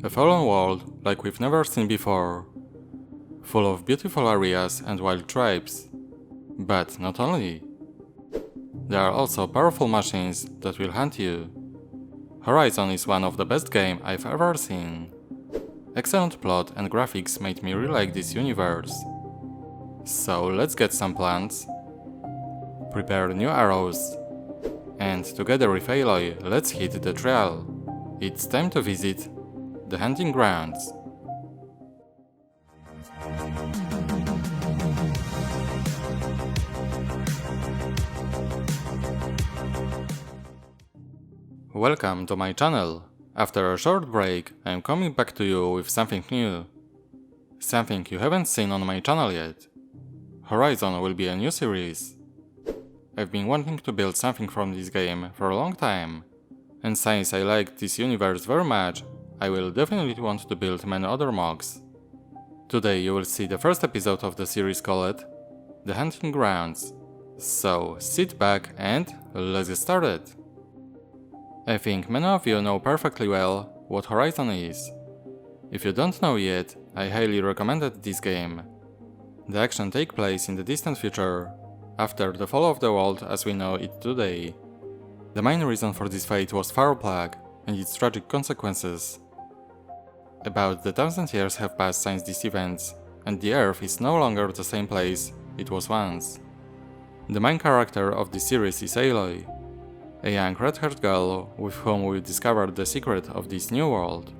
A fallen world like we've never seen before, full of beautiful areas and wild tribes. But not only. There are also powerful machines that will hunt you. Horizon is one of the best games I've ever seen. Excellent plot and graphics made me really like this universe. So let's get some plants, prepare new arrows, and together with Aloy, let's hit the trail. It's time to visit the hunting grounds. Welcome to my channel. After a short break, I'm coming back to you with something new. Something you haven't seen on my channel yet. Horizon will be a new series. I've been wanting to build something from this game for a long time, and since I like this universe very much, I will definitely want to build many other mocs. Today you will see the first episode of the series called The Hunting Grounds. So sit back and let's get started. I think many of you know perfectly well what Horizon is. If you don't know yet, I highly recommended this game. The action takes place in the distant future, after the fall of the world as we know it today. The main reason for this fate was foul plague and its tragic consequences. About 1,000 years have passed since these events, and the Earth is no longer the same place it was once. The main character of this series is Aloy, a young red-haired girl with whom we discovered the secret of this new world.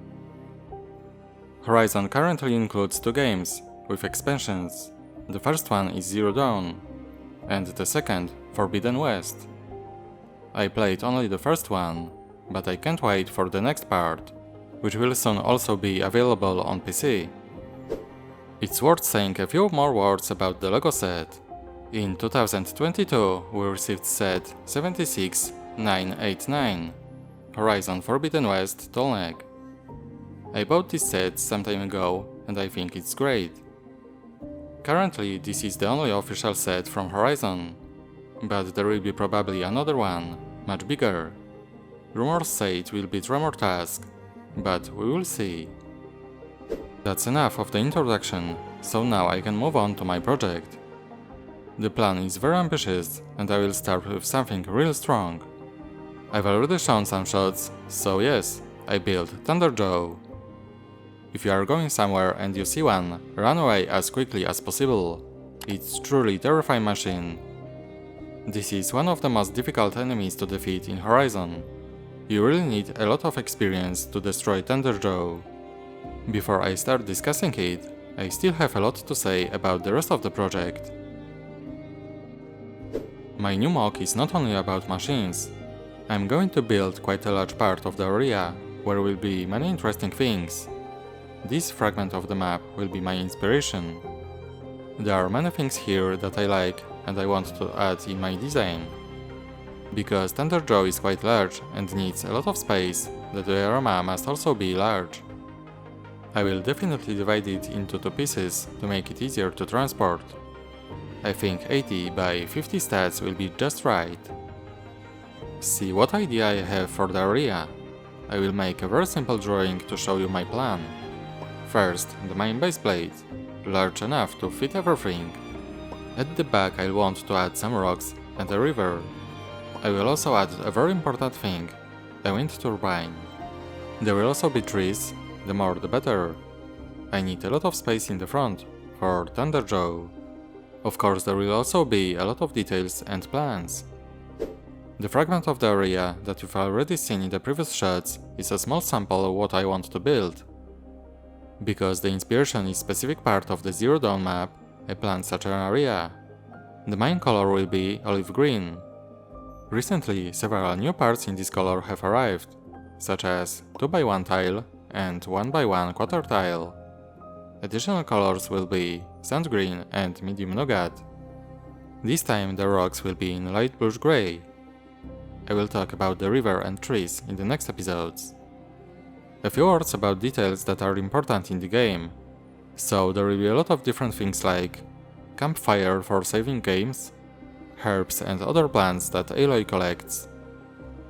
Horizon currently includes 2 games, with expansions. The first one is Zero Dawn, and the second, Forbidden West. I played only the first one, but I can't wait for the next part, which will soon also be available on PC. It's worth saying a few more words about the Lego set. In 2022 we received set 76989, Horizon Forbidden West Tallneck. I bought this set some time ago and I think it's great. Currently this is the only official set from Horizon, but there will be probably another one, much bigger. Rumors say it will be Tremor Task, but we will see. That's enough of the introduction, so now I can move on to my project. The plan is very ambitious and I will start with something real strong. I've already shown some shots, so yes, I built Thunderjaw. If you are going somewhere and you see one, run away as quickly as possible. It's truly terrifying machine. This is one of the most difficult enemies to defeat in Horizon. You really need a lot of experience to destroy Thunderjaw. Before I start discussing it, I still have a lot to say about the rest of the project. My new mock is not only about machines. I'm going to build quite a large part of the area, where will be many interesting things. This fragment of the map will be my inspiration. There are many things here that I like and I want to add in my design. Because Thunderjaw is quite large and needs a lot of space, the diorama must also be large. I will definitely divide it into 2 pieces to make it easier to transport. I think 80 by 50 stats will be just right. See what idea I have for the area. I will make a very simple drawing to show you my plan. First, the main base plate, large enough to fit everything. At the back I want to add some rocks and a river. I will also add a very important thing, a wind turbine. There will also be trees, the more the better. I need a lot of space in the front for Thunderjaw. Of course there will also be a lot of details and plans. The fragment of the area that you've already seen in the previous shots is a small sample of what I want to build. Because the inspiration is specific part of the Zero Dawn map, I planned such an area. The main color will be olive green. Recently, several new parts in this color have arrived, such as 2x1 tile and 1x1 quarter tile. Additional colors will be sand green and medium nougat. This time the rocks will be in light bluish grey. I will talk about the river and trees in the next episodes. A few words about details that are important in the game. So there will be a lot of different things like campfire for saving games, herbs and other plants that Aloy collects,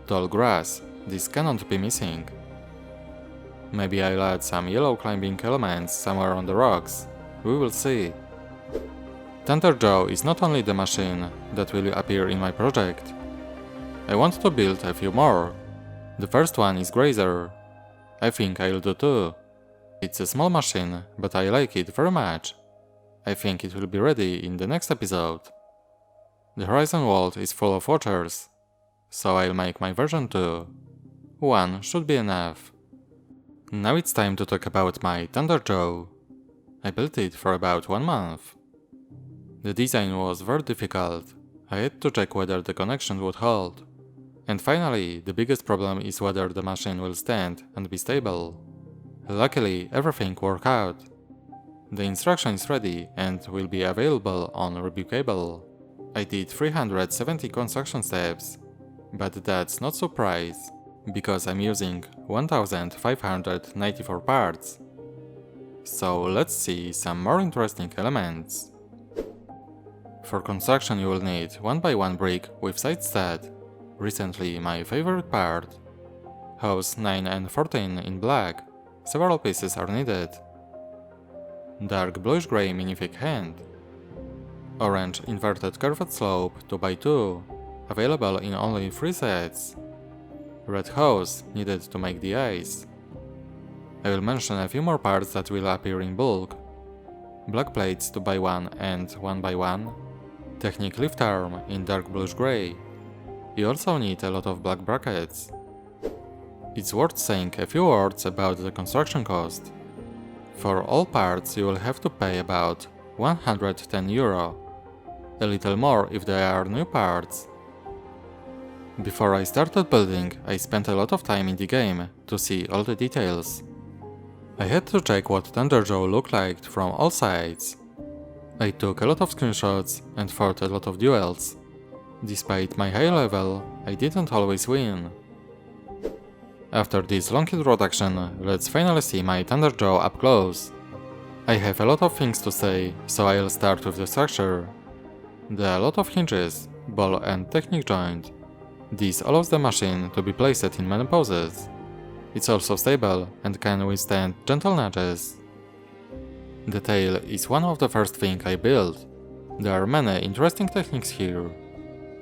tall grass, this cannot be missing. Maybe I'll add some yellow climbing elements somewhere on the rocks. We will see. Thunderjaw is not only the machine that will appear in my project. I want to build a few more. The first one is Grazer. I think I'll do two. It's a small machine, but I like it very much. I think it will be ready in the next episode. The Horizon world is full of watchers, so I'll make my version 2. One should be enough. Now it's time to talk about my Thunderjaw. I built it for about 1 month. The design was very difficult. I had to check whether the connection would hold. And finally, the biggest problem is whether the machine will stand and be stable. Luckily, everything worked out. The instruction is ready and will be available on Rebukeable. I did 370 construction steps, but that's not surprise, because I'm using 1594 parts. So let's see some more interesting elements. For construction you will need 1x1 brick with side stud, recently my favorite part. Hose 9 and 14 in black, several pieces are needed. Dark bluish-grey minifig hand. Orange inverted curved slope 2x2, available in only 3 sets. Red hose needed to make the eyes. I will mention a few more parts that will appear in bulk. Black plates 2x1 and 1x1. Technic lift arm in dark bluish-grey. You also need a lot of black brackets. It's worth saying a few words about the construction cost. For all parts you will have to pay about €110. A little more if they are new parts. Before I started building, I spent a lot of time in the game to see all the details. I had to check what Thunderjaw looked like from all sides. I took a lot of screenshots and fought a lot of duels. Despite my high level, I didn't always win. After this long introduction, let's finally see my Thunderjaw up close. I have a lot of things to say, so I'll start with the structure. There are a lot of hinges, ball and technic joint. This allows the machine to be placed in many poses. It's also stable and can withstand gentle nudges. The tail is one of the first things I built. There are many interesting techniques here.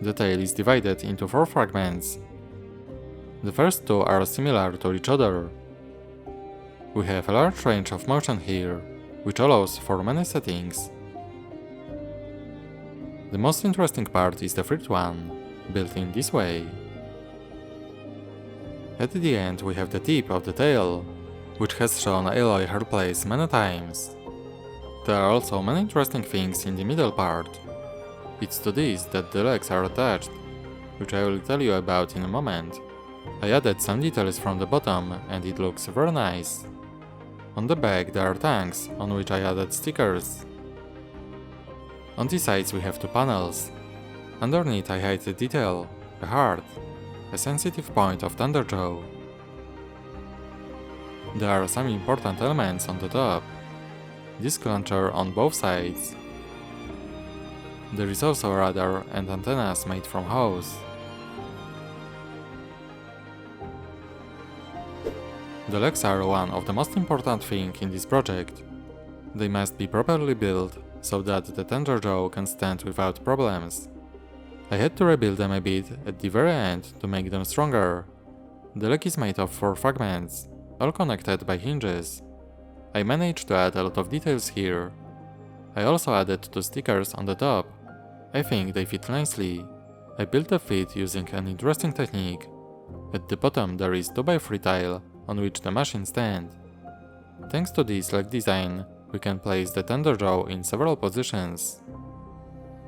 The tail is divided into 4 fragments. The first 2 are similar to each other. We have a large range of motion here, which allows for many settings. The most interesting part is the third one, built in this way. At the end we have the tip of the tail, which has shown alloy hair place many times. There are also many interesting things in the middle part. It's to this that the legs are attached, which I will tell you about in a moment. I added some details from the bottom and it looks very nice. On the back there are tanks, on which I added stickers. On the sides we have 2 panels. Underneath I hide the detail, a heart, a sensitive point of Thunderjaw. There are some important elements on the top. Disc launcher on both sides. There is also a radar and antennas made from hose. The legs are one of the most important things in this project. They must be properly built, so that the Thunderjaw can stand without problems. I had to rebuild them a bit at the very end to make them stronger. The leg is made of 4 fragments, all connected by hinges. I managed to add a lot of details here. I also added 2 stickers on the top. I think they fit nicely. I built the fit using an interesting technique. At the bottom there is 2x3 tile on which the machine stands. Thanks to this leg design, we can place the Thunderjaw in several positions.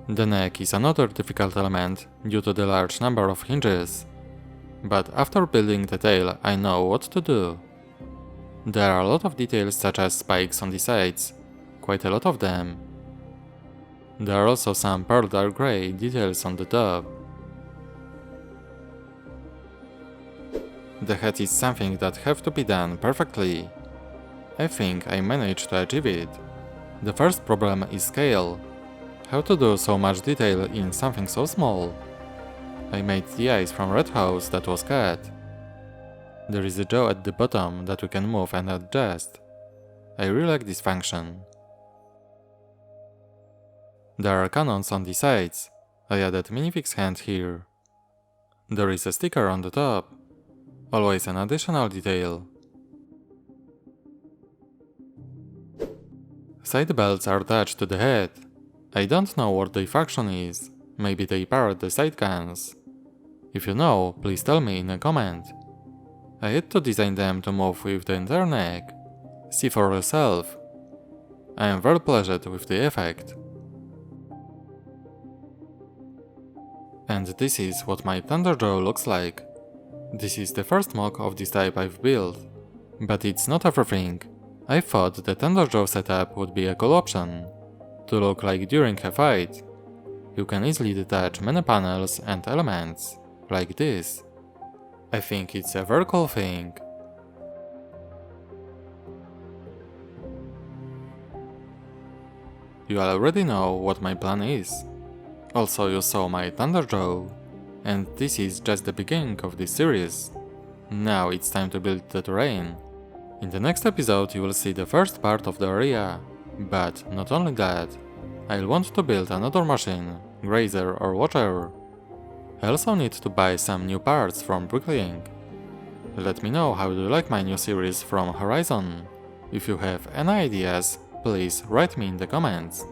The neck is another difficult element due to the large number of hinges. But after building the tail, I know what to do. There are a lot of details such as spikes on the sides, quite a lot of them. There are also some pearl dark grey details on the top. The head is something that have to be done perfectly. I think I managed to achieve it. The first problem is scale. How to do so much detail in something so small? I made the eyes from red hose that was cut. There is a jaw at the bottom that we can move and adjust. I really like this function. There are cannons on the sides. I added minifix hand here. There is a sticker on the top. Always an additional detail. Side belts are attached to the head. I don't know what their function is. Maybe they power the side cans. If you know, please tell me in a comment. I had to design them to move with the entire neck. See for yourself. I am very pleased with the effect. And this is what my Thunderjaw looks like. This is the first mock of this type I've built. But it's not everything. I thought the Thunderjaw setup would be a cool option. To look like during a fight. You can easily detach many panels and elements, like this. I think it's a very cool thing. You already know what my plan is. Also, you saw my Thunderjaw. And this is just the beginning of this series. Now it's time to build the terrain. In the next episode you will see the first part of the area. But not only that, I'll want to build another machine, grazer or whatever. I also need to buy some new parts from bricklaying. Let me know how do you like my new series from Horizon. If you have any ideas, please write me in the comments.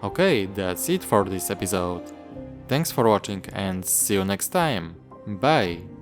Okay, that's it for this episode. Thanks for watching and see you next time. Bye!